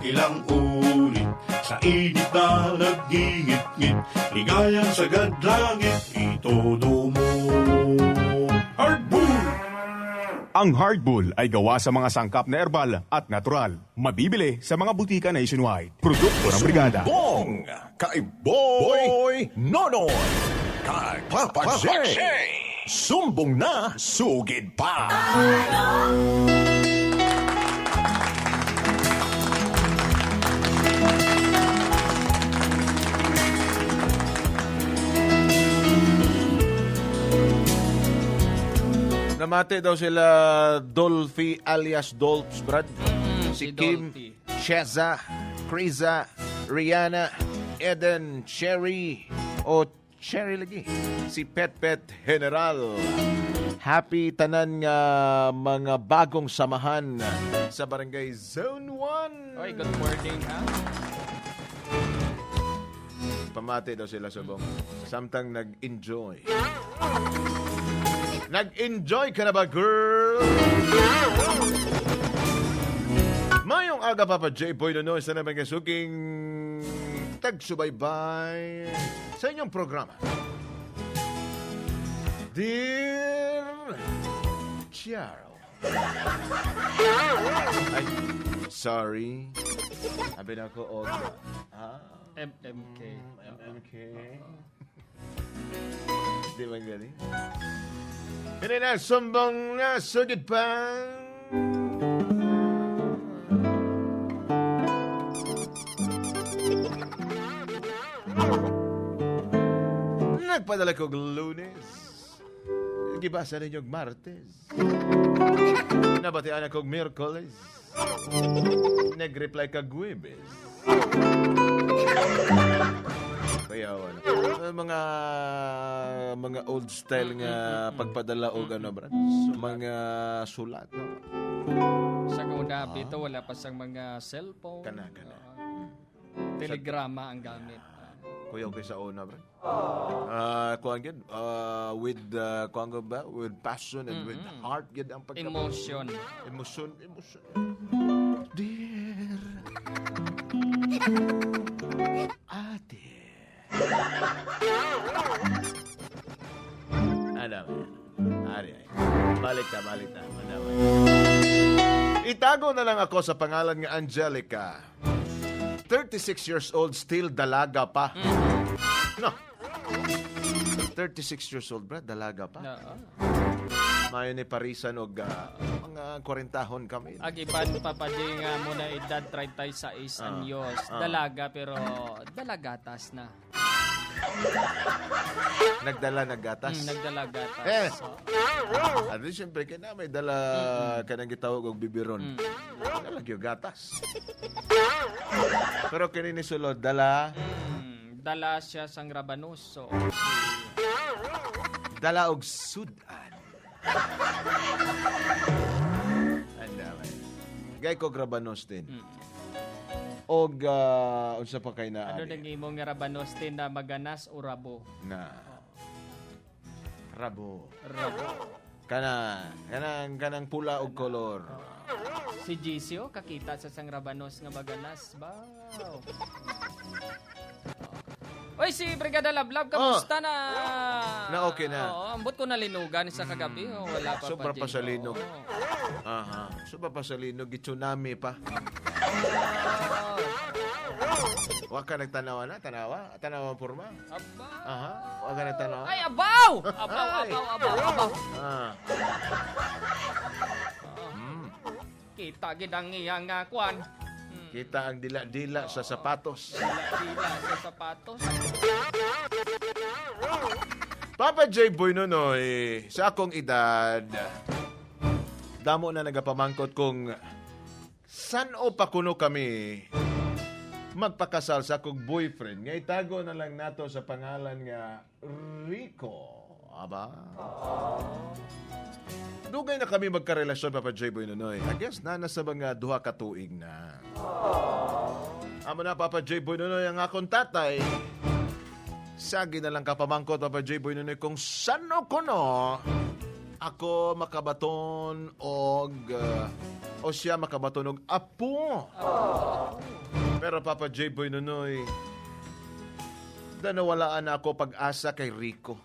ilang ulit. Sa init na nagingit-ngit, ligayang sagad langit, itodo mo. Hardbull! Ang Hardbull ay gawa sa mga sangkap na erbal at natural. Mabibili sa mga butika nationwide. Produkto ng Brigada. Bong! Kay Boy Nonoy! Kay Papa J! Sumbong na, sugid pa! Namate daw sila Dolphy alias Dolps, Brad. Si Kim, Dolphy. Sheza, Kriza, Rihanna, Eden, Cherry, o Cherry lagi. Si Pet General. Happy tanan nga mga bagong samahan sa Barangay Zone 1. Oy, good morning, ha? Pamate daw sila subong. Samtang nag-enjoy. Nag-enjoy ka na ba, girl? Mayong aga, Papa J. Boy Nonoy, sa naman kasuking tagsubaybay sa inyong programa. Dear Chiaro. Ay, sorry. Sabi na ko, MMK. MMK. Di ba galing? Hindi na, sumbong na, sugid pa. Nagpadala ko Lunes. Gibasa ninyo Martes. Nabatian ako Miyerkules. Nag-reply ka Huwebes. Kaya mga old style nga pagpadala o gano, brad. Mga sulat, no? Sa kauna, pito, wala pa sang mga cellphone. Kana. Telegrama ang gamit. Kuya ko sa una, brad. Kuan gid with kuan ba? With passion and with heart gid ang pagka Emotion. Emotion. Dear Ate. Ano? Ari. Balik na. Itago na lang ako sa pangalan nga Angelica. 36 years old, still dalaga pa. No. 36 years old, brad, dalaga pa. Mayo ni parisan og mga 40 kami. Agiban papading nga muna edad 36 anyos. Dalaga pero dalagatas na. Naggatas. Nagdalagatas. At siyempre, kaya may dala ka nang gitawag og bibiron. Nalagyo gatas. Pero kinini sulod, dala Siya sang Rabanoso. dala og sudan. Andaman. Gay ko grabanos din. Og unsa pa kay na Ano nang imong nga Rabanos din na maganas o rabo? na rabo. Rabo. Kanang pula og kolor. Si Gisio, kakita sa sang Rabanos nga maganas. Wow. Oy, si Brigada Lablab, kamusta na? Na okay na. Oo, ambot ko na linugan sa kagabi. Wala pa Sobra pa pa sa linog. Aha. Sobra pa sa linog. Tsunami pa. Wa ka nagtanawa na? Tanawa ang porma? Aba. Aha. Wa ka nagtanawa? Ay, abaw! Abaw. Ah. Kita gidang iyang nga kwan. Kita ang dila-dila sa sapatos. Dila sa sapatos. Papa J. Boy Nonoy, sa akong edad, damo na nagapamangkot kung san o pa kuno kami magpakasal sa akong boyfriend. Nga itago na lang nato sa pangalan nga Rico. Aba? Dugay na kami magkarelasyon, Papa J. Boy Nonoy. I guess na nasa mga duha ka tuig na. Amo na, Papa J. Boy Nonoy, ang akong tatay. Sagi na lang kapamangkot, Papa J. Boy Nonoy, kung sano ko no, ako makabaton o siya makabaton og apo. Pero Papa J. Boy Nonoy, nawalaan na ako pag-asa kay Rico.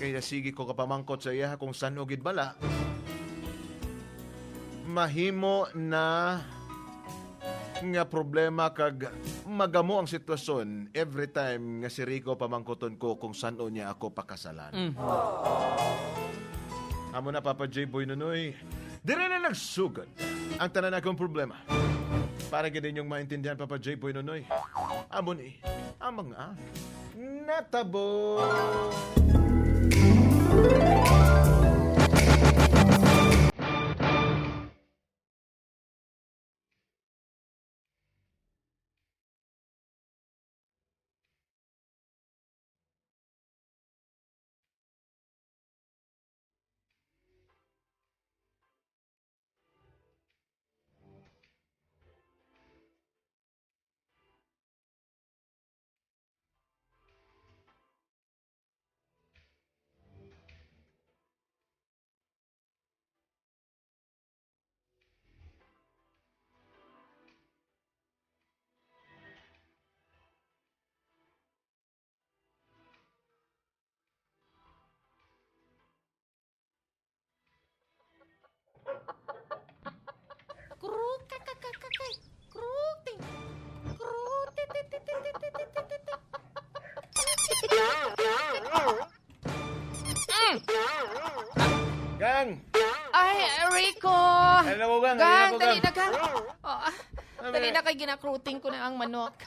Kaya sige ko kapamangkot sa iya kung saan ugid bala. Mahimo na nga problema kag magamo ang sitwasyon every time nga si Rico pamangkoton ko kung saan niya ako pakasalan. Amo na Papa J. Boy Nonoy, dire na nagsugod ang tanan akong problema. Para ganyan yung maintindihan Papa J. Boy Nonoy. Amo ni ang mga natabo. Kruk, kakakakakay. Kruk, ting. Kruk, titititititititititi. Gang! Ay, Rico! Hello, Gang. Gang, Hello, dali Gang. na, Gang. Oh, dali na kay ginakruting ko na ang manok.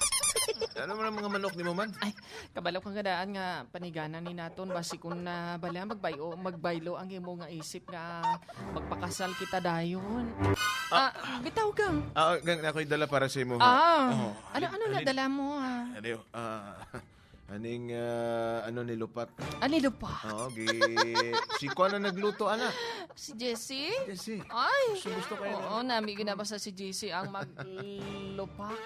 Ano man ang mga manok ni mo man? Ay, kabalaw kang gadaan nga paniganan ni naton basi kung na bala magbaylo ang imo nga isip nga magpakasal kita dayon. Bitaw Gang. Gang, ako'y dala para sa imo. Ano na dala mo ha? Ano, aning, ano nilupat? Anilo pa? Oo, si Kwa na nagluto, anak. Si Jessie? Jesse. Ay, Gusto kayo oo, nami ginabasa si Jessie ang maglupak.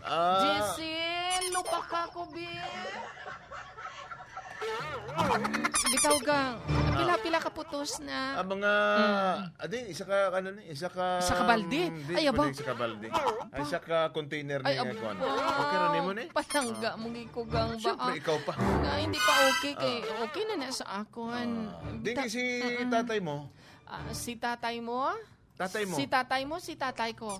Ah, Jessie, lupak ako, Bi. Bitaw Gang, pila-pila ka putos na. mga, isa ka, isa ka... Isa ka balde? Ay, aba. Isa ka balde. Ay, isa ka container Ay, ni abo. Kwan. Okay na ni mo ni? Palangga mo ko Gang ba? Siyempre, ikaw pa. Hindi pa okay kay okay na sa akon. Di si tatay mo. Si tatay mo? Tatay mo. Si tatay mo, si tatay ko.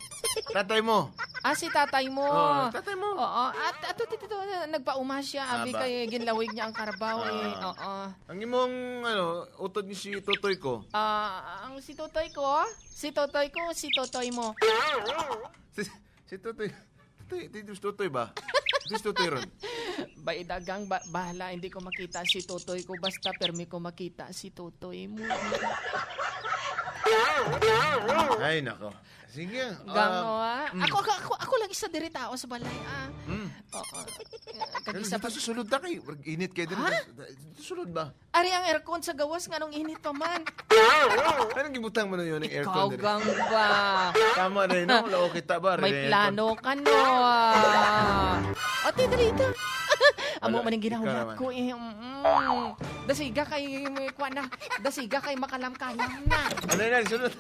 Tatay mo. Si tatay mo. Tatay mo. Oo. At ato tito nagpauma siya abi ba? kay ginlawig niya ang karabaw Oo. Ang imong, utod ni si Tutoy ko. Ang si Totoy ko, si Totoy mo. Si Tutoy. Dito si Tutoy ba? Dito si Tutoy ron. Baidagang bahala, hindi ko makita si Totoy ko basta permi ko makita si Totoy mo. Ay, nako. Sige. Gango Ako lang isa diri tao sa balay Oo. Kag-isa pa. Dito susunod na kayo. Init kayo din. Dito sunod ba? Ari ang aircon sa gawas nganong init pa man. Anong gibutang mo na yun ng Ikaw aircon din? gang ba? Tama na yun, no? Lao kita ba? May plano ka no. Ate dali. Amo man ang ginahulat ko Dasiga kay kuan na. Dasiga kay makalam-kalam na. Ano na, sunod.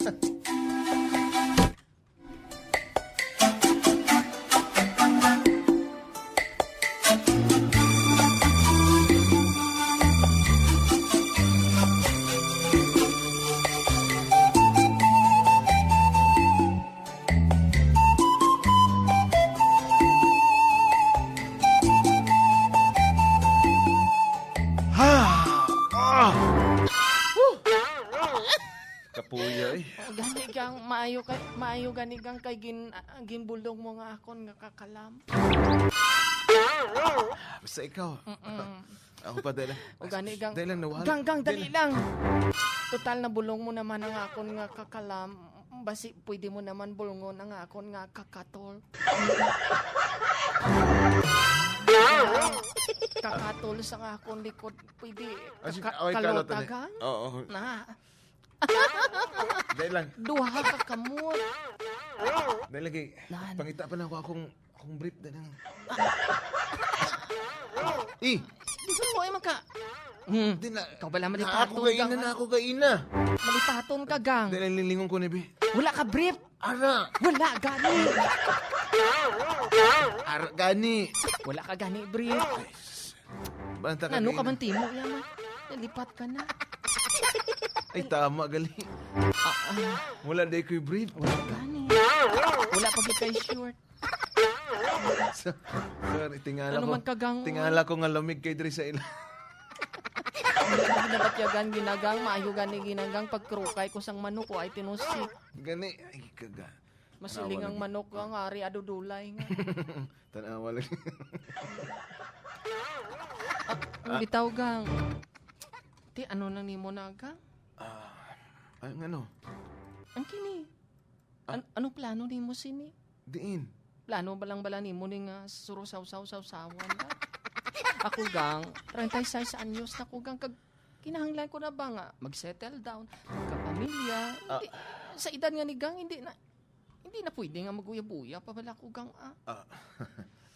Kapuya eh. Gani kang maayo gani kang kay ginbulong mo nga akon nga kakalam. Basta ikaw. Ako pa dala. O gani gang Dahil lang nawala. gang dali lang. Total na bulong mo naman ang akon nga kakalam. Basi pwede mo naman bulungon ang akon nga kakatol. Kakatol sa akon likod pwede. Kalota gang? Oo. Na. Dahil lang. Duha ka kamot. Dahil lagi. Lan. Pangita pa na ako akong brief na lang. Eh! Di ba mo ay maka... Di na. Ikaw bala Ako malipaton kaina na ako kaina. Malipaton ka gang. Dahil ang lilingon ko ni Bi. Wala ka brief. Ara! Wala gani. Gani. Wala ka gani, Brit. Banta ka Ano ka gina. man timo yaman? Nalipat ka na. Ay, tama, gali. Wala day ko'y brief. Wala gani. Wala pa gyud kay short. Sorry, tingala Ano ko. man kagang Tingala ko nga lamig kay Dre sa ila. ginabatyagan ginagang maayo gani ginagang pagkrukay ko sang manok ko ay tinusik. Gani. Ay, kaga. Masiling ang manok ang ari adudulay nga. Tanawa lang. Bitaw gang. Ti ano nang nimo na gang? Ay, ano? Ang kini. Ano plano nimo sini? Diin. Plano balang bala nimo ning suro saw-sawan ka? Ako gang 36 anyos na ko gang kag kinahanglan ko na ba nga mag-settle down, magkapamilya. Hindi, sa edad nga ni gang hindi na pwede nga maguya-buya pa bala ko gang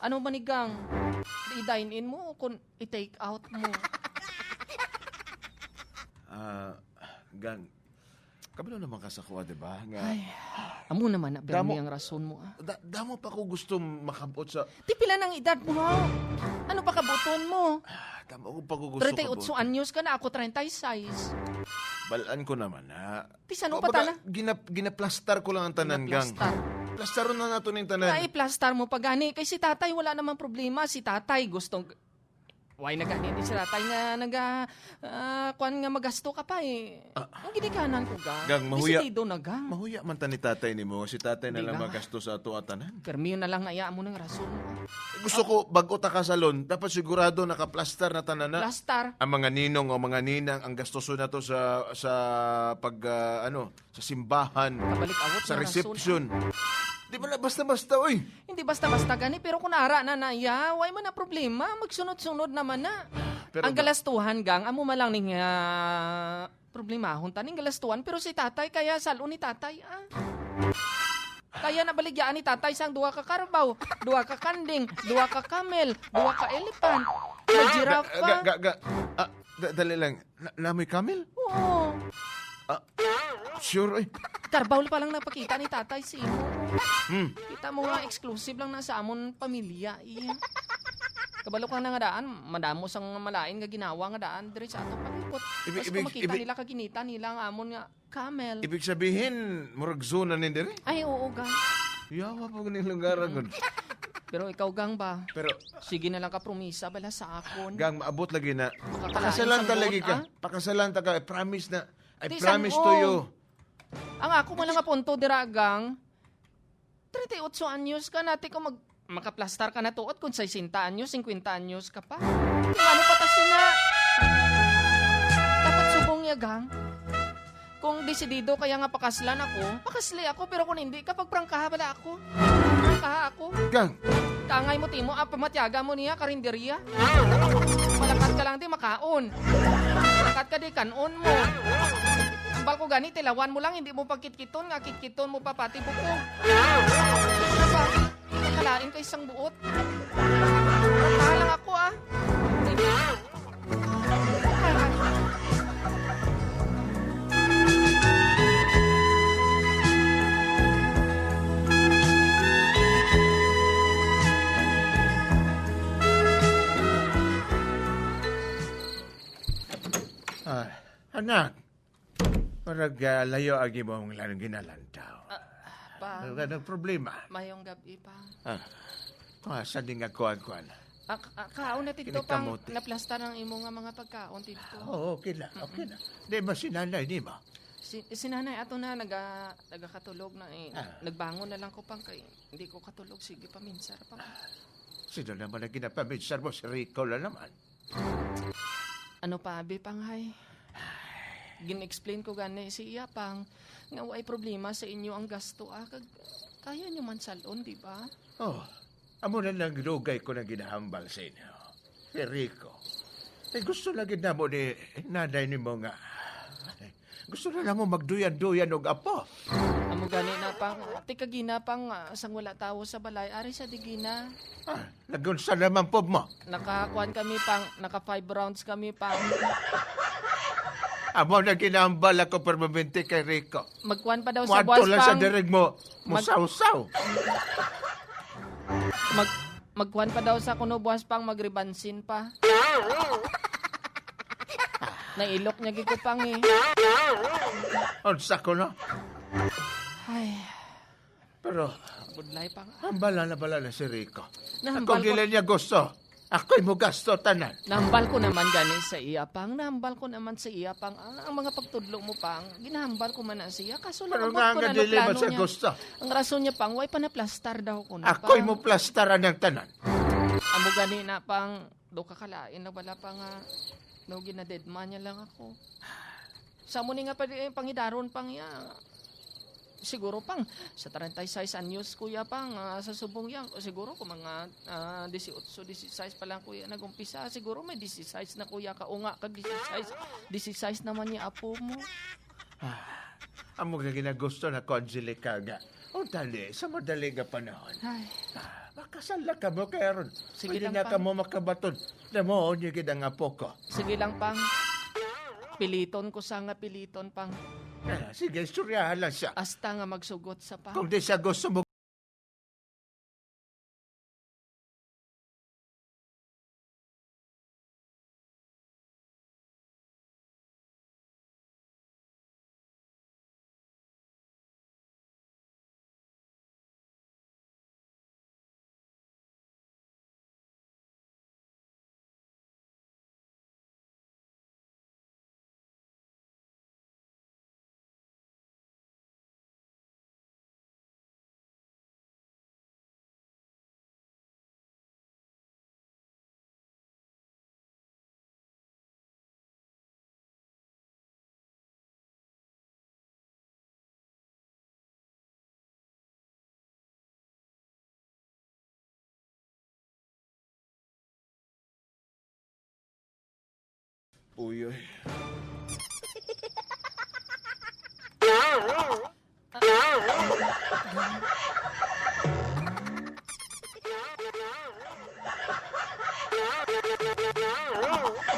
Ano ba ni gang? I-dine in mo o kung i-take out mo? Gang. Kabalo naman ka sa kuha, diba? Nga, Ay, amo naman na Damo- Bermi ang rason mo damo pa ko gusto makabot sa... Ti pila ng edad mo ha? Ano pa kabuton mo? Damo ko pa ko gusto 38 anyos ka na, ako 36. Balaan ko naman, ha? Ti sano O, pa baga, tana? ginaplastar ko lang ang tanan, gang. Plastar. Plastaron na nato ng tanan. Ay, plastar mo pa gani. Kay si tatay wala namang problema. Si tatay gustong... Why na gani din si tatay nga kuan nga magasto ka pa eh. Ang ginikanan ko gang. Gang, mahuya. Desidido na gang. Mahuya man ta ni tatay ni mo. Si tatay na Di lang nga. magasto sa ato atanan. Permiyo na lang nga iya mo ng rason mo. Gusto ko, bago ta ka salon, dapat sigurado nakaplastar na tanan na. Plastar. Ang mga ninong o mga ninang, ang gastoso na to sa pag, sa simbahan, Kabalik-awot sa na reception. Di ba na basta-basta, oy? Hindi basta-basta gani, pero kung ara na naya, why man na problema, magsunod-sunod naman na. Pero Ang galastuhan gang, amo malang ning problemahon taning galastuhan, pero si tatay kaya salo ni tatay Kaya nabaligyaan ni tatay sang duha ka karbaw, duha ka kanding, duha ka kamel, duha ka elephant, may giraffe pa. Dali lang. Namoy kamil? Oo. Sure, oy. Karbaw pa lang napakita ni tatay si imo. Kita mo nga exclusive lang na sa amon pamilya. Iya. Kabalo ka na nga daan, madamo sang malain nga ginawa nga daan diri sa atong palibot. Mas kung makita nila kaginita nila nga amon nga camel. Ibig sabihin, murag zona ni diri? Ay, oo gang. Yawa pa ganing lugar gud. Pero ikaw gang ba? Pero, Sige na lang ka promisa bala sa akon. gang, maabot lagi na. Makakalain Pakasalan sang ta lagi buot, ka. Pakasalan ta ka. I promise na. I Di, promise san to mo? you. Ang ako mo lang nga punto dira gang. 38 anyos ka nati ko makaplastar ka na tuot kung 60 anyos, 50 anyos ka pa. Kung ano pa kasi na dapat subong niya gang. Kung desidido kaya nga pakaslan pakasli ako, pero kung hindi, kapag prangkaha bala ako. Prangkaha ako. Gang, Kaangay mo timo, pamatyaga mo niya, karinderya. Malakat ka lang di makaon. Malakat ka di kanon mo. Ambal ko gani, tilawan mo lang, hindi mo pagkitkiton, nga kitkiton mo pa pati buko. Ano ba? Nakalain ka isang buot. Prangkaha lang ako anak. Parag layo agi mo ang lanang ginalantaw. Pa, Anong problema? mayong gabi pa. Saan din nga kuhan-kuhan? Kaon na tito Kinig pang kamote. naplastar ng imo nga mga pagkaon tito. Oo, okay na. Okay na. Di ba si nanay, di ba? Si nanay ato na nagakatulog na nagbangon na lang ko pang kay hindi ko katulog sige paminsar pa. Sino naman na ginapaminsar mo? Si Rico lang naman. Ano pa abi panghay? Gin-explain ko gani si iya pang nga way problema sa inyo ang gasto kag kaya nyo man salon di ba? Oh, amo na lang lugay ko na ginahambal sa inyo. Si Rico. Gusto lagi na mo ni nanay ni mo nga. Gusto na mo magduyan-duyan og apo. Amo gani na pang tikagina pang sang wala tawo sa balay ari sa digina. Nagunsa naman po mo. Nakakuan kami pang naka 5 rounds kami pang Amo na ginahambal ako permanente kay Rico. magkuan pa daw sa Muadto buwas lang sa pang direg mo. Musaw-saw. Magkuhan pa daw sa kuno buwas pang magribansin pa. Nailok niya giko pang eh. Unsa ko no? Ay, Pero, budlay pang. hambala na bala na si Rico. Nahambal Ako ko- gila niya gusto. Ako'y mo gasto tanan. Nahambal ko naman gani sa iya pang. Nahambal ko naman sa iya pang. Ang mga pagtudlo mo pang, ginahambal ko man na siya. Kaso Pero lang nga ko nga na dili ba plano siya niya. gusto? Ang rason niya pang, way pa na plastar daw ko na Ako'y pang. mo plastaran ng tanan. Amo gani na pang, do kakalain na wala pa nga. No, ginadedma niya lang ako. Sa mo ni nga pa pangidaron pang ya. Siguro pang sa 36 anyos kuya pang sa subong yan. O siguro kung mga 18, 16 pa lang kuya nagumpisa. Siguro may 16 na kuya ka. O nga kag 16 naman niya apo mo. Amo nga ginagusto na konjili ka nga. O dali, sa madali nga panahon. Ay, Makasala ka mo karon. Sige Pwede lang, na ka Pang. mo makabaton. Namo, niya gid ang apo ko. sige lang pang. Piliton ko sa nga piliton pang. Sige, istoryahan lang siya. Hasta nga magsugot sa pang. Kung di siya gusto mo, uyoy.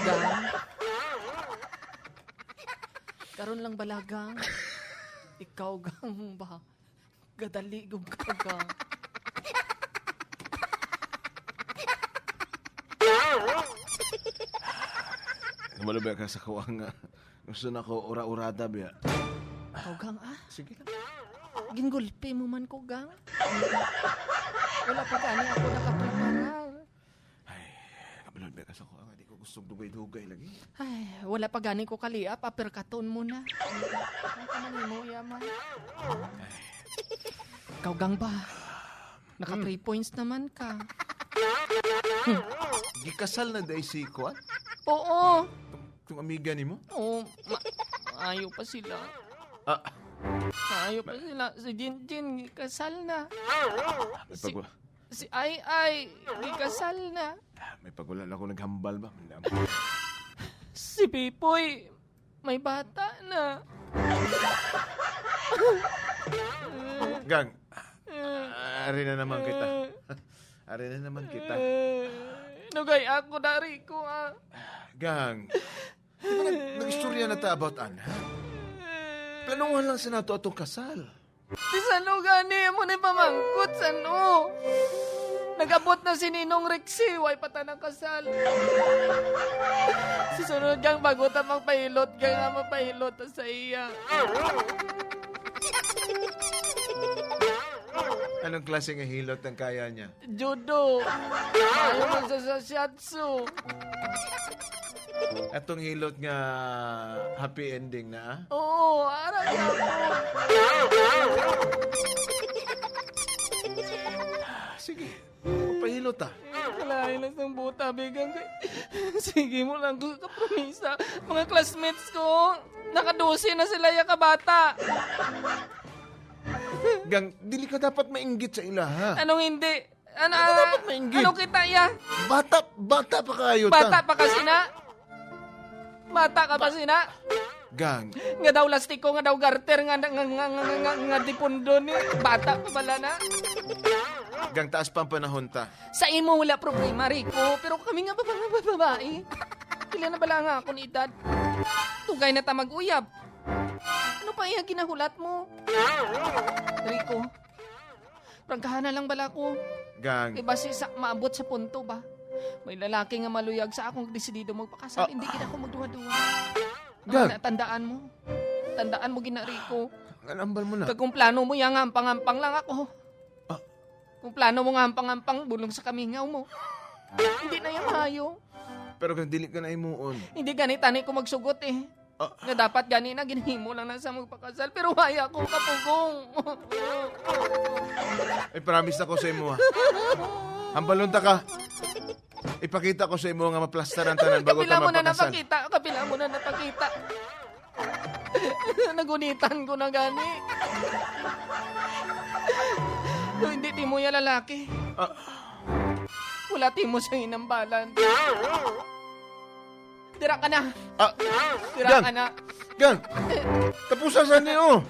Gang. Karon lang balagang. Ikaw gang ba? Gadali gug ka gang. Wala ba ka sa kawang nga? Gusto na ko ura-urada biya. Ikaw gang ah. Sige lang. Gingulpi mo man ko gang. Wala pa gani ako nakapreparar. Kabalod ba ka sa kawang? Di ko gusto dugay-dugay lagi. Ay, wala pa gani ko kaliap, aperkaton mo na. Ano ka man mo, yaman? Ikaw gang ba? Naka 3 points naman ka. Gikasal na day si Kwan? Oo. Itong amiga ni mo? Oo, maayo pa sila. Ah, Maayo pa sila. Si Jinjin, kasal na. may pagwala. Si Ai, kasal na. May pagwala na ako naghambal ba? Si Pipoy, may bata na. Gang, ari na naman kita. Ari na naman kita. Nugay ako dari ko ah. Gang, di ba nag-istorya na ta about Anna? Planuhan lang sa nato atong kasal. Si Sano gani mo na pamangkot, Sano. Nag-abot na si Ninong Rexy, way pata ng kasal. Si sunod kang bago ta magpahilot, kaya nga mapahilot ta sa iya. Anong klase ng hilot ang kaya niya? Judo. Ayaw mo sa shiatsu. Atong hilot nga happy ending na, ah? Oo, aray ako. Sige, pahilot ah. Kalahin lang ng buta, bigang kay... Sige mo lang ko kapromisa. Mga classmates ko, nakadusi na sila ya kabata. Gang, dili ka dapat mainggit sa ila, ha? Anong hindi? dapat mainggit? Ano kita ya? Bata pa kayo, Bata pa kasi na? Bata ka pa sina? Gang, Nga daw lastiko, nga daw garter, nga dipundo ni. Bata pa pala na. gang taas pa ang panahon ta. Sa imo wala problema, Rico. Pero kami nga mga babae. Kailan na bala nga ako ni edad? Tugay na ta mag-uyab. Ano pa iya ginahulat mo? Rico, Prangkahan na lang bala ko. Gang. Iba si sa maabot sa punto ba? May lalaki nga maluyag sa akong desidido magpakasal. Hindi kita ko magduwa-duwa. Gag. Tandaan mo. Tandaan mo, ginari ko. Ang ambal mo na. Kag kung plano mo, yang ampang-ampang lang ako. Kung plano mo nga ampang-ampang, bulong sa kamingaw mo. Hindi na yung hayo. Pero kung dili ka na imuon. Hindi gani tani ko magsugot eh. Nga dapat gani na ginhimo lang na sa magpakasal. Pero waya ko kapugong. Ay, promise ako sa imo ha. Ambalunta ka. Ipakita ko sa imo nga maplastar ang tanan bago Kapila ta mo na mapakasal. napakita. Kapila mo na napakita. Nagunitan ko na gani. So, hindi ti mo yung lalaki. Wala ti mo sa inambalan. Tira ka na. Tira Gang. ka na. Gang! Tapusan sa niyo!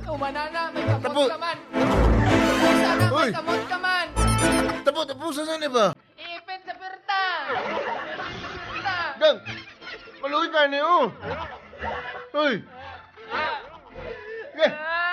Umana na, may kamot Tapo- ka man. Tapusan na, may Uy. kamot ka man. Tapusan sa niyo ba? Ipit sa perta. Perta. Gang! Maluwi ka niyo! Uy! Gang! Ah!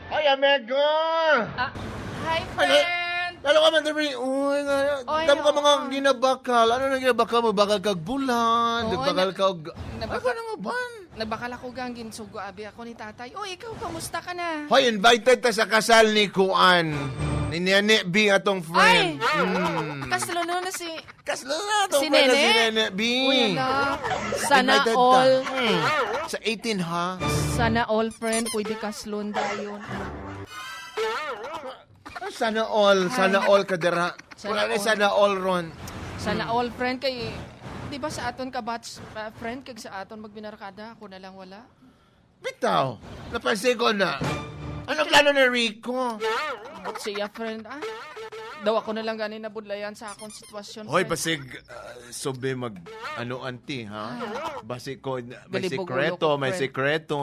Ay, amigo! Hi, friend! Lalo ka man, Terry. Uy, nga. Oy, Damo ka mga oo. ginabakal. Ano na ginabakal mo? Bakal kag bulan. Oo, Bakal kag... nabaka- Ano nga ba? Nagbakal ako gangin sugo abi ako ni tatay. Oh, ikaw, kamusta ka na? Hoy, invited ta sa kasal ni Kuan. Ni Nene B atong friend. Kaslo na si... Kaslo na atong Si friend na si Nene? Nene B. Uy, ala. Sana Invited ka. all... Sa 18 ha? Sana all, friend, pwede kaslon dayon. Sana all kadera. Sana Wala na all. sana all ron. Sana all, friend, kay... Di ba sa aton ka batch, friend, kag sa aton magbinarkada, ako na lang wala? Bitaw, napansin ko na. Ano plano ni Rico? But siya, friend, daw ako na lang ganin na budlayan sa akong sitwasyon, Hoy, friend. basig sobe mag ano anti ha? Basig ko may Galibog-ulo sekreto, ko, may friend. sekreto.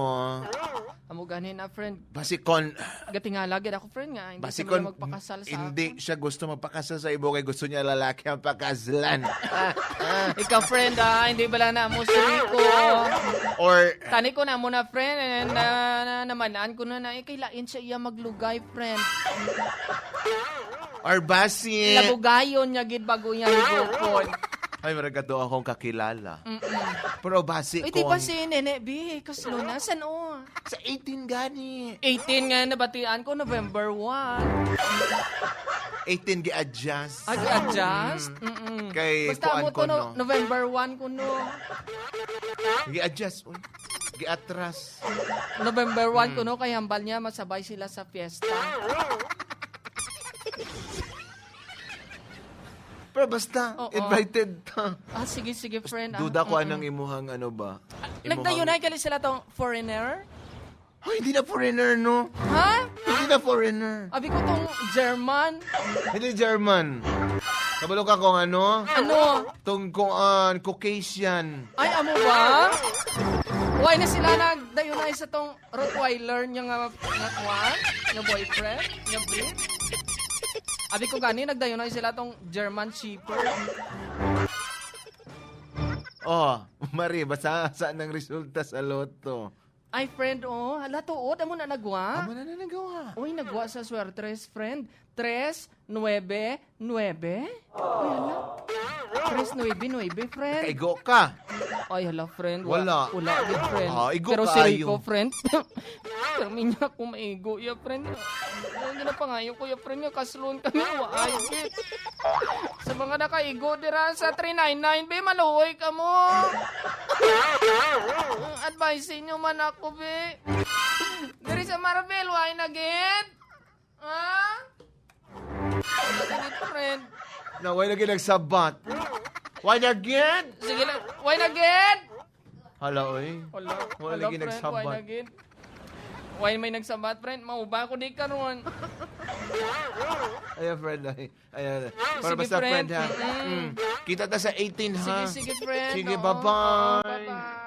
Amo ganin na, friend. Basig kon Gatingala gid ako, friend, nga. Hindi basig kami kon magpakasal sa hindi akon. siya gusto magpakasal sa ibo kay gusto niya lalaki ang pakasalan. Ikaw, friend, hindi bala na mo ko. Or Tani ko na mo na, friend, and namanaan ko na kailain siya iya maglugay, friend. basi Labugayon niya gid bago niya higupon. ay maragato akong kakilala. Pero basi Uy, di kon ba si Nene B? Kaslo na, san o? sa 18 gani. 18 nga nabatian ko, November 1. 18 gi-adjust. Ag-adjust? Kay Basta kuan mo ko to, no. November 1 ko no. Gi-adjust. Uy. Gi-atras. November 1 ko no, kaya hambal niya masabay sila sa fiesta. Pero basta, Oo. invited ta. Sige, friend. Duda ko anang imuhang ano ba? Nagdayo na kali sila tong foreigner? Ay, hindi na foreigner, no? Ha? Hindi na foreigner. Abi ko tong German. Hindi German. Kabalo ka kung ano? Ano? Tong Caucasian. Ay, amo ba? Why na sila nagdayo na isa tong Rottweiler niya nga kwan? Nga boyfriend? Nga breed? Abi ko gani, nagdayo na sila tong German Shepherd. Oh, Marie, basta saan ang resulta sa loto? Ay, friend, hala tuod, amo na nagwa? Amo na nagawa. Uy, nagwa sa Suertres, friend. 3-9-9. Uy, hala. 3-9-9, friend. Kaigo ka. Ay, hala, friend. Wala. Wala, good friend. Igo Pero ka, si Rico, ayo. friend. Pero minya ko maigo, ya, friend. Hindi na pangayo ko, ya, friend. Nga kaslon kami, waay, git. Sa mga nakaigo, dira sa 399, be, maluhoy ka mo. Advice nyo man ako, be. Diri sa Marvel, why na, git? Ha? Wala ka, git, friend. Naway lagi nagsabat. Why na again? Sige lang, why na, git? Hala, oy. Wala, Wala lagi friend, nagsabat. why na, git? Why may nagsabat, friend? Mauba ko di karon. Ayan, friend. Ayan. Para Sige, basta friend, friend. ha. Kita ta sa 18, ha? Sige, friend. Sige, Oo. bye-bye. Oo, bye-bye.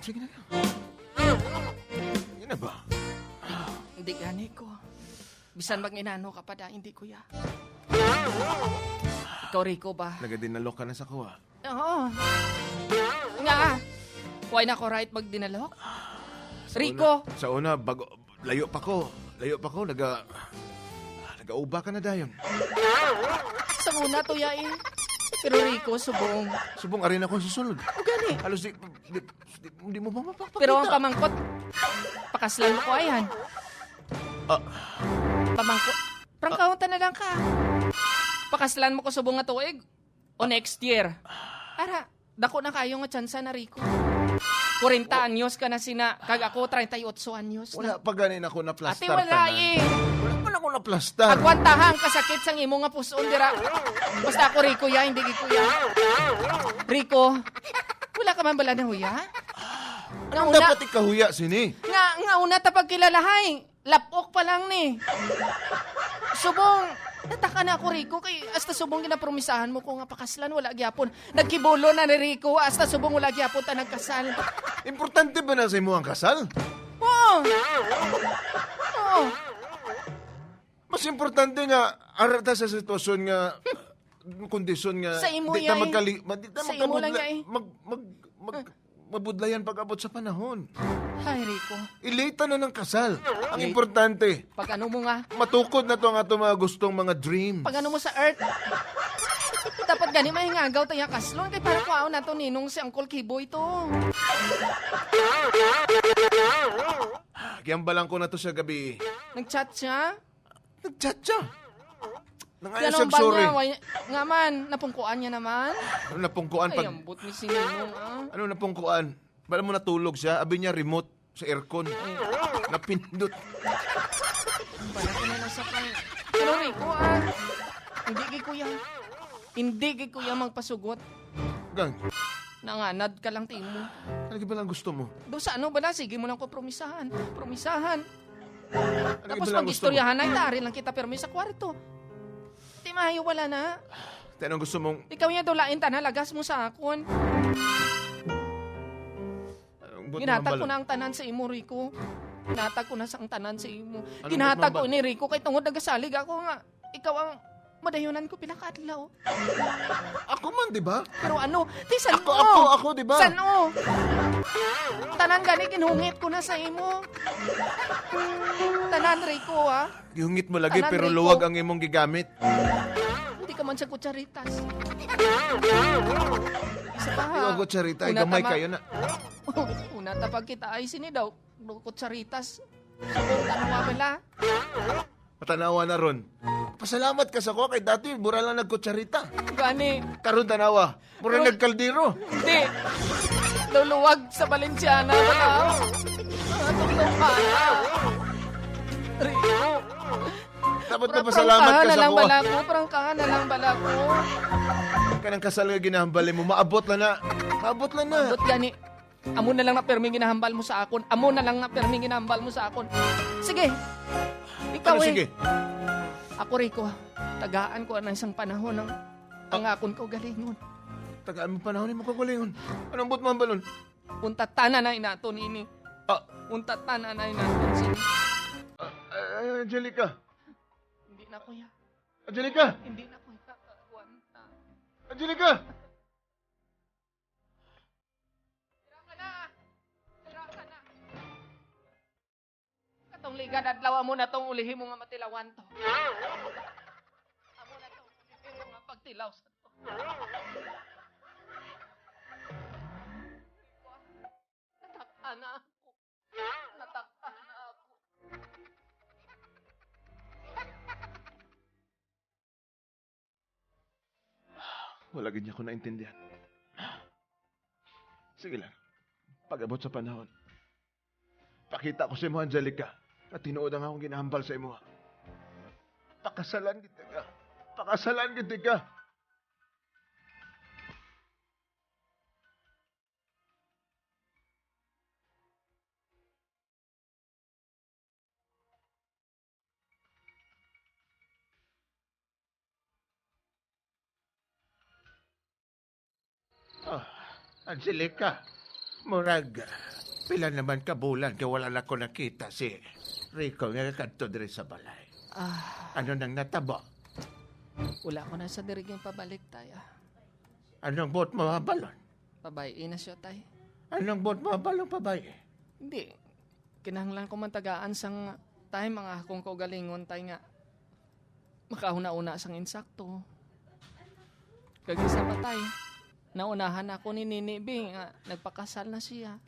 Sige na. Yan na ba? Hindi gani ko. Bisan bang inano ka pa da, hindi ko ya. Ikaw, Rico ba? Nagadinalok ka na sa kuha. Oo. Nga. Why na ko right magdinalok? Rico! Sa una, bago, layo pa ko. Nag-auba ka na dayon. Sa una to ya eh. Pero Rico, subong. Subong arin ako susunod. O gani. Halos di mo ba mapapakita? Pero ang pamangkot, pakaslan mo ko ayan. Pamangkot. Prangkahuntan na lang ka. Pakaslan mo ko subong nga tuig. O next year. Ara, dako na kayo nga tsansa na Rico. 40 anyos ka na sina, kag ako 38 anyos Wala na. pa ganin ako na Ate, plaster. wala eh. Wala pa na ako na plaster. Agwantahang kasakit sang imo nga puson dira. Basta ako Rico ya, hindi kuya. Rico, wala ka man bala na huya? Nga Anong una, dapat ikahuya, sini? nga una tapag kilalahay. Lapok pa lang ni. Subong, nataka na ako Rico kay hasta subong ginapromisahan mo ko nga pakaslan wala gyapon. Nagkibulo na ni Rico hasta subong wala gyapon ta nagkasal. Importante ba na sa imo ang kasal? Oo. Oo. Mas importante nga, arata sa sitwasyon nga, kondisyon nga, Sa imo di ta yay. di ta Sa imo lang magkabudla- yay. mabudlayan pag-abot sa panahon. Hay Rico, Ilita na ng kasal. Ang importante, pag ano mo nga, matukod na to ang ato mga gustong mga dreams. pag ano mo sa earth. Dapat gani mahingagaw tayo kaslon kay para kuaon na to ninong si Uncle Kiboy to. Giyambalan ko na to sa gabi. Nagchat siya. Nag-chat siya. Nangayon Ganun siya, ba sorry. niya? Nga man, napungkuan niya naman. Ano napungkuan? Ay, Pag, ambot ni si Ninong, ah. ano napungkuan? Bala mo natulog siya, abi niya remote sa aircon. Napindot. Bala ko na nasa kay. Pero Rico, ah. Hindi kay kuya. Hindi kay kuya magpasugot. Gang, Nanganad ka lang timo. ano ba lang gusto mo? Do sa ano ba na? Sige mo lang ko promisahan. Promisahan. Ano Tapos ba lang gusto mo? mag-istoryahan na, itari lang kita permi sa kwarto. Di mayo wala na. Anong gusto mong... Ikaw niya dulain ta na, lagas mo sa akon. Anong buot Ginhatag mga ko balon? na ang tanan sa imo, Rico. Ginhatag ko na sa ang tanan sa imo. Anong Ginhatag ba't ko mabal- ni Rico kay tungod nagasalig ako nga. Ikaw ang madayonan ko pinakaadlaw. Ako man, di ba? Pero ano, di san Ako, di ba? San o? Tanan gani ginhungit ko na sa imo. Tanan, Rico, ha? Gihungit mo lagi, Tanan, pero Rico. luwag ang imong gigamit. Hindi ka man sa kutsaritas. Isa pa ha. Ikaw ko, Charita, ay Una gamay tama- kayo na. Una tapag kita ay sini daw. Kutsaritas. Sabong tanawa bala. Patanawa na ron. Pasalamat ka sa ko, kay dati, mura lang nagkutsarita. Gani. Karon tanawa, mura Pero- nagkaldero. Hindi. Luluwag sa Valenciana. Wala. Tuklong pala. Rico. Dapat na pasalamat ka na sa lang ko. bala ko. Prangkahan na lang bala ko. Kanang kasal nga ginahambali mo, maabot lang na. Maabot lang na. Dot gani. Amo na lang na perming ginahambal mo sa akon. Amo na lang na perming ginahambal mo sa akon. Sige. Ikaw Ano, eh. sige. Ako Rico. Tagaan ko na isang panahon ng ang akon ko galingon. Tagaan mo panahon mo kagalingon. Anong bot mo ang balon? Unta tanan na inato nini. Ah, Unta tanan na inato sini. Angelica. Hindi na kuya. Angelica. Hindi na kuya. Aguanta. Angelica. Tira ka na. Tira ka na. tong liga adlaw mo na tong ulihin mo nga matilawan to. Amo na tong ulihin mo nga pagtilaw sa to. Natakpan na ako. Natakpan na ako. Wala ganyan ko naintindihan. Sige lang. Pag-abot sa panahon. Pakita ko sa imo, Angelica. At tinuod ang akong ginahambal sa imo. Pakasalan kita ka. Pakasalan kita ka. Oh, Angelica, murag, pila naman ka bulan kaya wala na ko nakita si Rico nga kadto diri sa balay. Ano nang natabo? Wala ko na sa diriging pabalik tayo. Anong bot mo balon? Pabayin na siya tayo. Anong bot mo balon pabay? Hindi. Kinahanglan ko man tagaan sang tayo mga akong kaugalingon tayo nga. Makahuna-una sang insakto. Kagisa pa tayo. Naunahan ako ni Nini B nga nagpakasal na siya.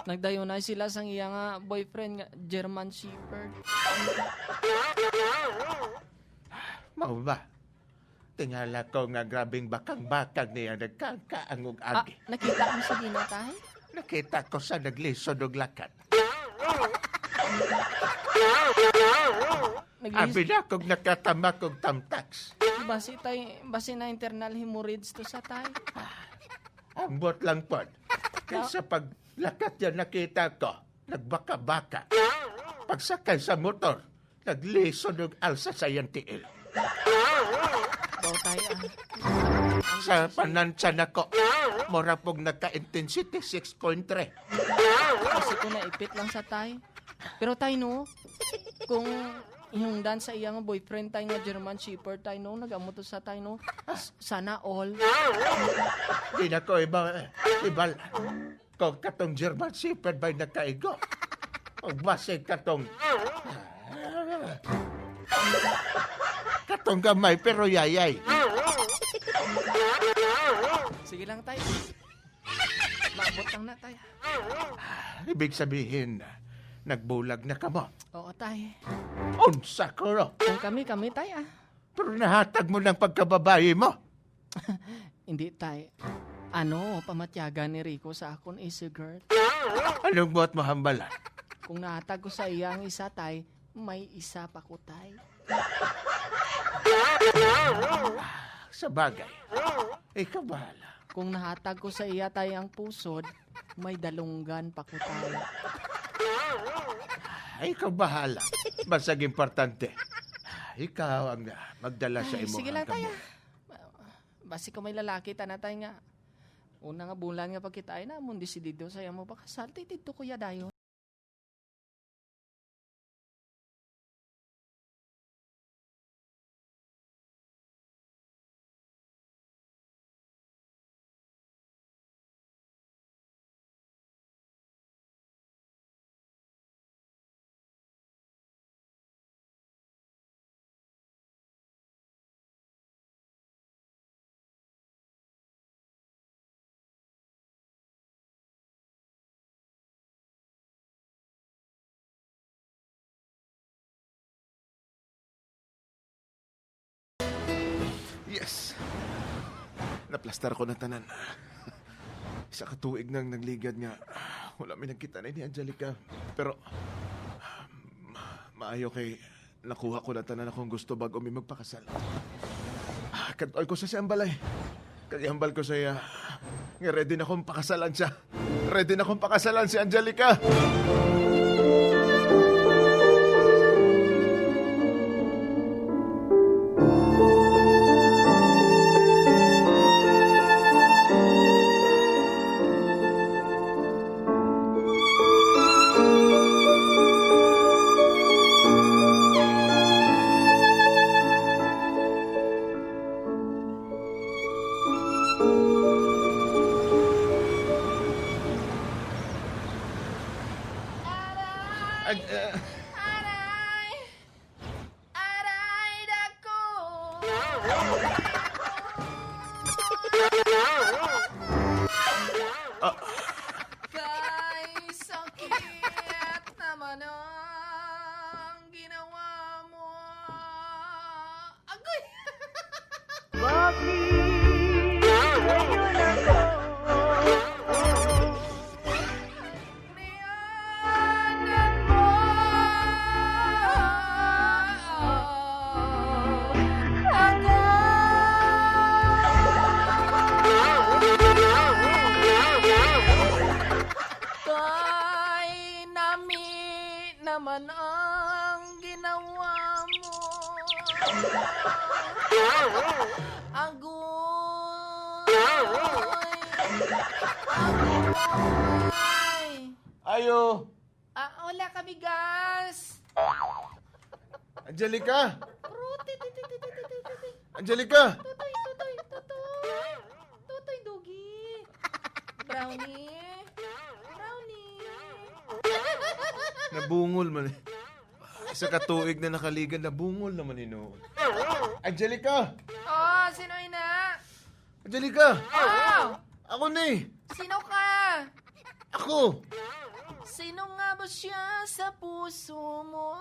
Nagdayo na sila sang iya nga boyfriend nga German Shepherd. Mao ba? Tingala ko nga grabing bakang-bakang niya nagkakaangog agi. Nakita mo sa gina tayo? Nakita ko sa naglisod og lakat. Abi na kong nakatama kong tamtax. Basi na internal hemorrhage to sa tayo. Ang bot lang po. Kaysa paglakat yan nakita ko, nagbaka-baka. Pagsakay sa motor, naglisod og alsa sa iyang tiil. Baw tayo Sa panansya na ko, mura pong naka-intensity 6.3. Kasi ko naipit lang sa tayo. Pero tayo no, kung yung dan sa iyang boyfriend tayo nga German Shepherd tayo no, nagamot to sa tayo no, sana all. Di na ko ibal. Kung katong German Shepherd ba'y nakaigo. O basig katong gamay pero yayay. Sige lang tayo. Maabot lang na tayo. Ibig sabihin, nagbulag na ka mo. Oo tayo. Unsa ko ro. Kung kami tayo Pero nahatag mo ng pagkababae mo. Hindi tayo. Ano, pamatyaga ni Rico sa akon easy girl. Anong buhat mo hambalan? Kung nahatag ko sa iyang isa tay, may isa pa ko tay. Sa bagay, ikaw bahala. Kung nahatag ko sa iya tay ang pusod, may dalunggan pa ko tay. Ikaw bahala. Basag importante. Ikaw ang magdala sa imo. Sige lang tayo. Basi ko may lalaki na tayo nga. Una nga bulan nga pagkitain na, mundi si Dido saya mo pakasal. Titito kuya dayo. Yes. Naplastar ko na tanan. Isa ka tuig nang nagligad nga. Wala may nagkita na ni Angelica. Pero, maayo kay nakuha ko na tanan akong gusto bago may magpakasal. Katoy ko sa siyang balay. Kaya hambal ko sa iya. Nga ready na akong pakasalan siya. Ready na akong pakasalan si Angelica. Aray! Aray, dako! Kay sakit naman ang ginawa mo. Agoy! Niyanan mo kay nami naman ang ginawa mo. Agoy! Ayo! Wala kami gas. Angelica! Ruti, Angelica! Tutoy, Dugi. Brownie. Nabungol man eh. Sa katuig na nakaligan, nabungol naman eh noon. Angelica! Oh, sino ina? Angelica! Oh, Ako na eh! sino ka? Ako! Sino nga ba siya sa puso mo?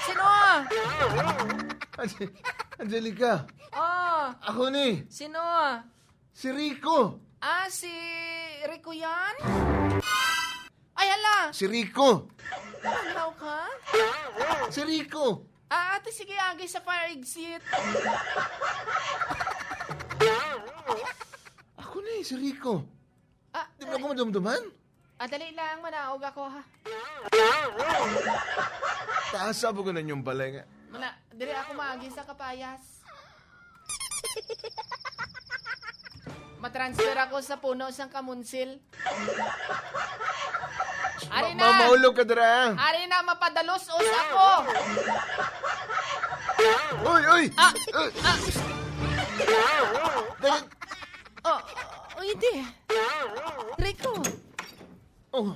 Sino? Angelica! Oh, Ako na eh! sino? Si Rico! Si Rico yan? Ay, hala! Si Rico! Ano ka? Si Rico! Ate, sige, agi sa fire exit. Ako na eh, si Rico! Di ba ako madumduman? Dali lang, manaog ako, ha? Taas po ko na yung balay nga. Dili ako maagi sa kapayas. Matransfer ako sa puno sang kamunsil. Ari na! Maulog ka dara! Ari na, mapadalos-os ako! Uy! Dali! Hindi. Rico, Oh,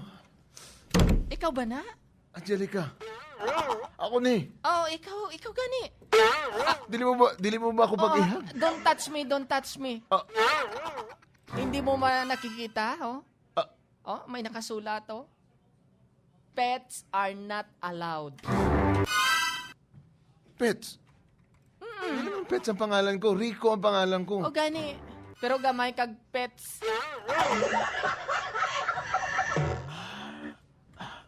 ikaw ba na? Angelica! Ako na eh! Oh, ikaw gani. Dili mo ba ako pag-ihag? Don't touch me. Ah. Hindi mo ma nakikita, oh? Ah. Oh, may nakasulat, oh. Pets are not allowed. Pets? Hindi naman Pets ang pangalan ko. Rico ang pangalan ko. O gani. Pero gamay kag pets.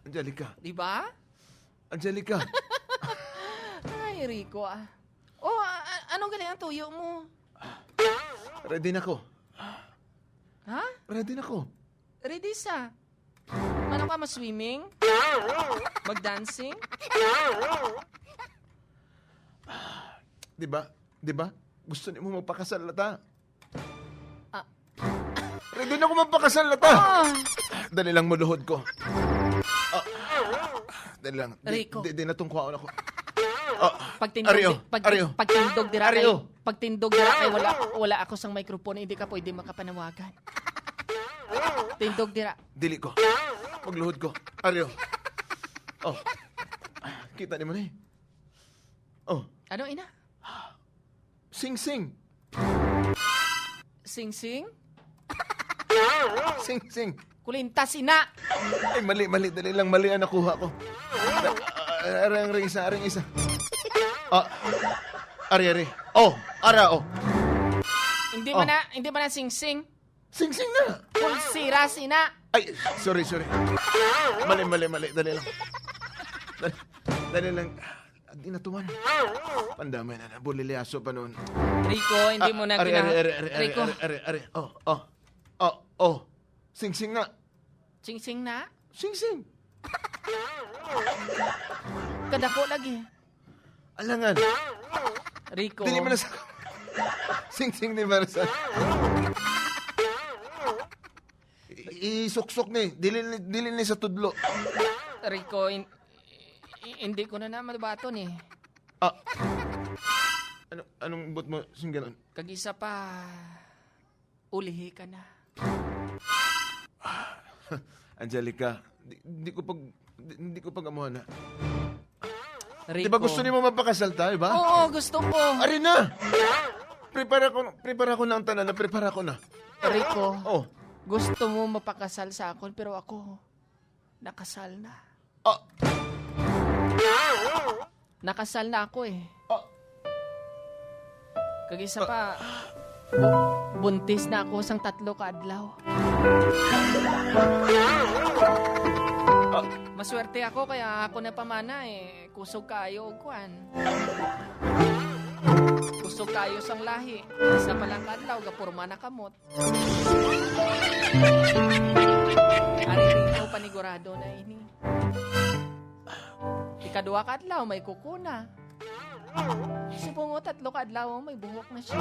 Angelica! Di ba? Angelica! Ay, Rico, ah. Oh, anong galing ang tuyo mo? Ready na ko. Ha? Ready na ko. Ready sa? Ano ka, ma-swimming? Mag-dancing? Di ba? Gusto niyo mo magpakasal lata? Ready na ko magpakasal lata! Dali lang maluhod ko. Dali lang. Rico. Di natungkuan ako. Pagtindog dira kay Ario. pagtindog dira kay wala ako sang microphone, hindi ka pwede makapanawagan. Tindog dira. Dili ko. Magluhod ko. Ario. Oh. Kita ni mo na eh. Oh. Ano ina? Sing-sing. Sing-sing? Sing-sing. Kulintas ina. Ay, mali. Dali lang, mali ang nakuha ko. Aring isa. Ari. Oh, ara, oh. Hindi man na sing-sing. Sing-sing na. Pulsira sina. Ay, sorry. Mali. Dali lang. Dali lang. Hindi na tuman. Pandamay na. Buliliaso pa noon. Rico, hindi mo na Ari. Rico, Oh. Sing-sing na. sing-sing na. Sing-sing. Kadako lagi. Alangan. Rico. Dili mo na sa... Sing-sing ni Marsa. Isuksok ni. Dili ni sa tudlo. Rico, hindi ko na mabaton eh. Anong bot mo sing ganon? Kag-isa pa, ulihi ka na. Angelica, di ko pag Hindi ko pag-amuhan na. Rico. Di ba gusto niyo mo mapakasal tayo, ba? Oo, gusto ko. Ari na! Prepara ko na ang tanan. Prepara ko na. Rico, Oh. gusto mo mapakasal sa akon pero ako nakasal na. Ah. Nakasal na ako eh. Ah. Kag isa pa, buntis na ako sang 3 ka adlaw. Maswerte ako kaya ako na pamana eh. Kusog kayo og kuan. Kusog kayo sang lahi. Isa pa lang kadlaw gapurma na kamot. Ari rin ko panigurado na ini. Ikaduha ka adlaw may kukuna. Subungo 3 ka adlaw may buhok na siya.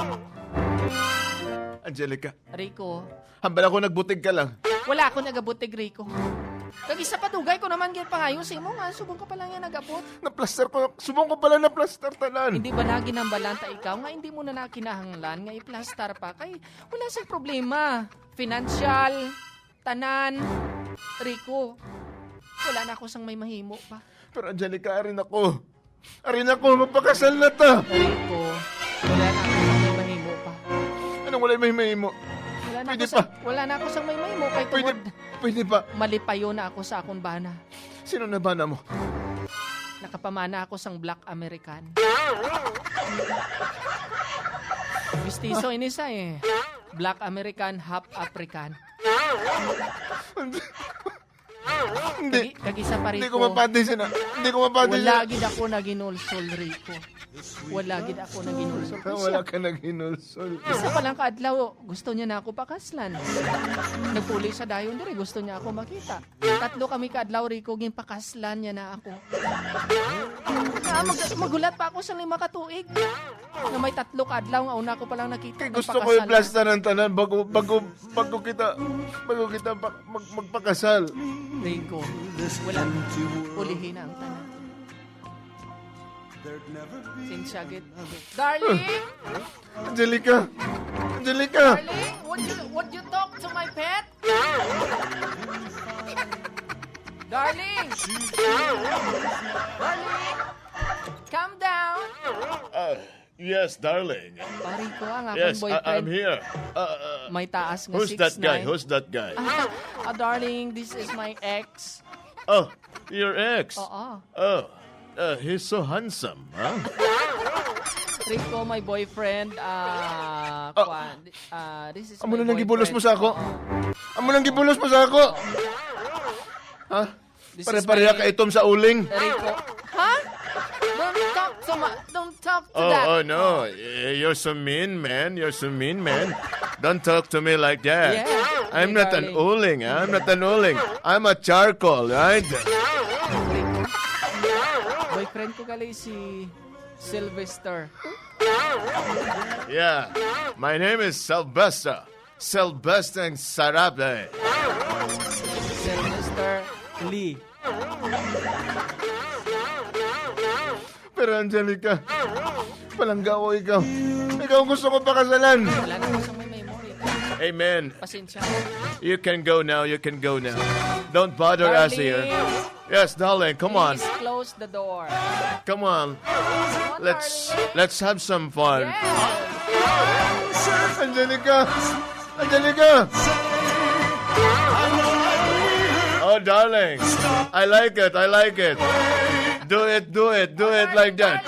Angelica, Rico, hambal ako nagbutig ka lang. wala ako nagabutig, Rico. Kag isa pa dugay ko naman gyud pangayo sa imo nga subong ka pa lang yan nagabot. Na-plaster ko. Subong ko pala na-plaster tanan. Hindi ba na ginambalanta ikaw nga hindi mo na nakinahanglan nga i-plaster pa kay wala sa problema. Financial, tanan, Rico. Wala na ako sang may mahimo pa. Pero Angelica, arin ako. Arin ako, mapakasal na ta. Rico, wala na ako sang may mahimo pa. Anong wala may mahimo? Wala na ako sang may mahimo kay Pwede, tungod pwede pa. malipayo na ako sa akong bana. Sino na ba na mo? Nakapamana ako sang Black American. Mistiso ini sa eh. Black American, half African. Hindi. Kag isa pa Hindi rito. ko mapati siya na. Hindi ko mapati siya. Wala gid ako naginulsol, Rico. Wala gid ako naginulsol. Wala ka naghinulsol. Isa pa lang kaadlaw, gusto niya na ako pakaslan. Nagpuli sa dayon diri, gusto niya ako makita. 3 kami kaadlaw, Rico, gin pakaslan niya na ako. Magulat pa ako sa 5 ka tuig. Na may 3 kaadlaw nga una ko pa lang nakita. Kaya gusto ko i-plaster ng tanan bago kita magpakasal. Rico, wala. Ulihin na ang tanan. Sinsagit. Darling! Angelica! Angelica! Darling, would you talk to my pet? Darling! Darling! Calm down! Yes, darling. Pari ko ang akong Yes, boyfriend. I'm here. May taas nga Who's that guy? 6'9". Who's that guy? Darling, this is my ex. Oh, your ex. Oo. Oh, he's so handsome, huh? Rico, my boyfriend. This is Amo my na nang gibulos mo boyfriend. sa ako. Oo. Amo nang gibulos mo sa ako. Ha? This is Pare-pareha my- ka itom sa uling. Rico. Ha? Don't talk to that. Oh no, you're so mean, man. You're so mean, man. Don't talk to me like that. Yeah, I'm hey, not an darling. uling. I'm not an uling. I'm a charcoal, right? Rico. Boyfriend ko gali si Sylvester. Yeah. My name is Sylvester. Sylvester Sarabe. Sylvester Lee. Pero Angelica, palanggaw ikaw. Ikaw gusto ko pakasalan. Wala na ko sa may memory. Hey man, Pasensya. you can go now. You can go now. Don't bother us here. Yes, darling, come on. Please close the door. Come on. Let's have some fun. Yes. Angelica! Angelica! Oh, darling. I like it. I like it. Do it like that.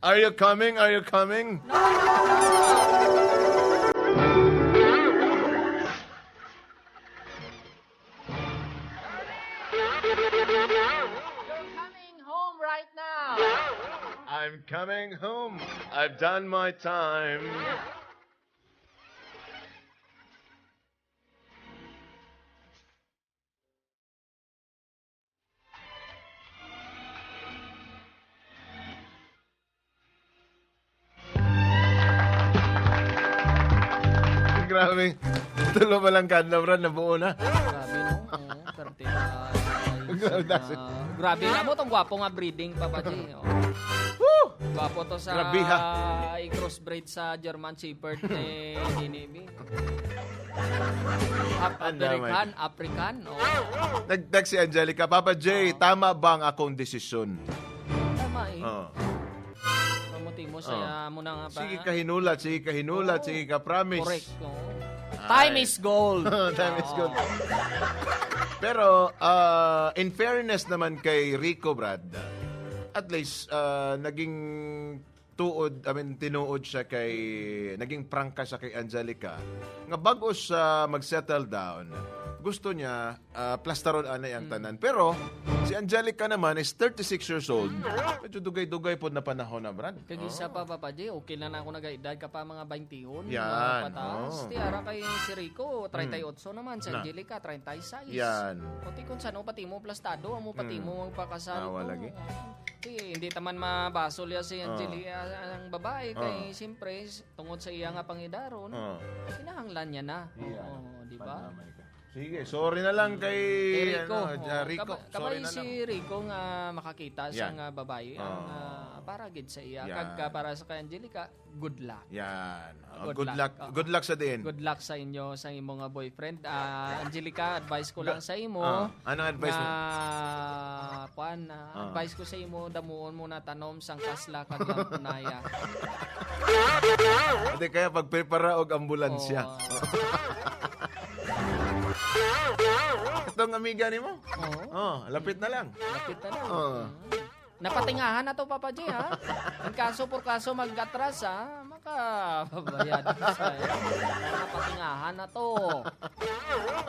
Are you coming? Are you coming? You're coming home right now. I'm coming home. I've done my time. Grabe. Tulo pa lang kadlaw ran, nabuo na. Grabe no. Grabe na mo tong gwapo nga breeding Papa G. Gwapo to sa Grabe, ha? i-crossbreed sa German Shepherd ni Ninibi. African. Oh. Nagdag si Angelica, Papa J, tama ba ang akong desisyon? Tama eh. Oh. Mamuti mo saya mo na nga ba? Sige ka hinulat, sige ka promise. Correct. Oh. Time is gold. Time is gold. Pero, in fairness naman kay Rico, Brad, at least, naging tinuod siya naging prangka siya kay Angelica, nga bago siya mag-settle down, gusto niya, plastaron anay ang tanan. Pero, si Angelica naman is 36 years old. Medyo dugay-dugay po na panahon na, Brad. Kagisa pa, Papa J, okay na ako nag-edad ka pa mga 21. Yan, Mga pataas. oh. Tiara kay si Rico, 38 naman. Si Na. Angelica, 36. Yan. Pati kung saan pati mo plastado, amo pati mo magpakasal. Awa lagi. Hindi taman mabasol ya si Angelica ang babae. Kay siyempre, tungod sa iya nga pangidaron, Oh. kinahanglan niya na. Yan. Oo, di ba? Sige, sorry na lang kay Rico. Rico. Sorry Kabay na si lang. Rico nga makakita sa Yan. nga babae ang para gid sa iya. Yan. Kagka para sa kay Angelica, good luck. Yan. Good Good luck. luck. Good luck sa din. Good luck sa inyo sa imong nga boyfriend. Angelica, advice ko lang sa imo. Anong advice mo? Advice ko sa imo, damuon mo na tanom sang kasla kag punaya. Hindi kaya pagprepara og ambulansya. Itong amiga ni mo? Oo. Lapit na lang. Lapit na lang. Oo. Napatingahan na to, Papa J, ha? Ang kaso por kaso mag-atras, ha? Makababayad sa napatingahan na to.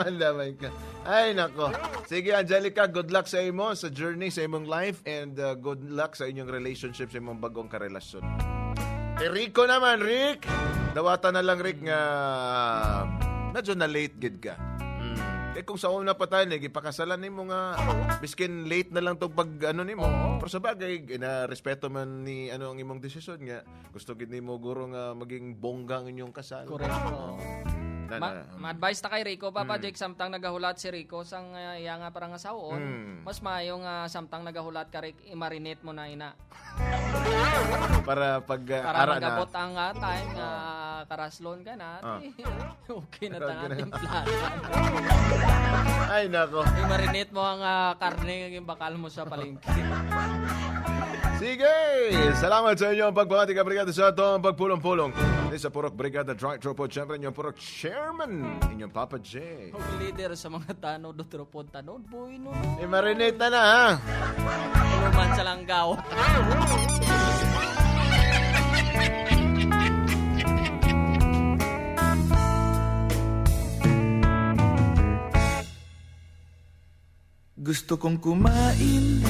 Ang damay ka. Ay, nako. Sige, Angelica, good luck sa imo sa journey, sa imong life, and good luck sa inyong relationship, sa imong bagong karelasyon. Eh, Rico naman, Rick! Dawatan na lang, Rick, nga medyo na late gid ka. Eh kung sa una pa tayo, ipakasalan ni mo nga, biskin late na lang to pag ano ni mo. Pero sa bagay, respeto man ni ang imong desisyon nga. Gusto gid ni mo guro nga maging bongga ang inyong kasal. Correct po. Ma-advise ta kay Rico, Papa Jake, samtang nagahulat si Rico sang iya nga parang asaon, mas maayo nga samtang nagahulat ka Rick, i-marinate mo na ina. Para pag Para ara na. magabot ang time nga karaslon ka na. Okay na ta natin plan. Ay, nako. I-marinate mo ang karne ng bakal mo sa palengke. Sige! Salamat sa inyo ang pagbabati ka, Brigada, sa itong pagpulong-pulong. Ini sa Purok Brigada Dry Tropo, siyempre inyong Purok Chairman, inyong Papa J. Ang leader sa mga tanod, dutropon tanod, boy, no. I-marinate na ha. Tuluman sa langgaw. Gusto kong kumain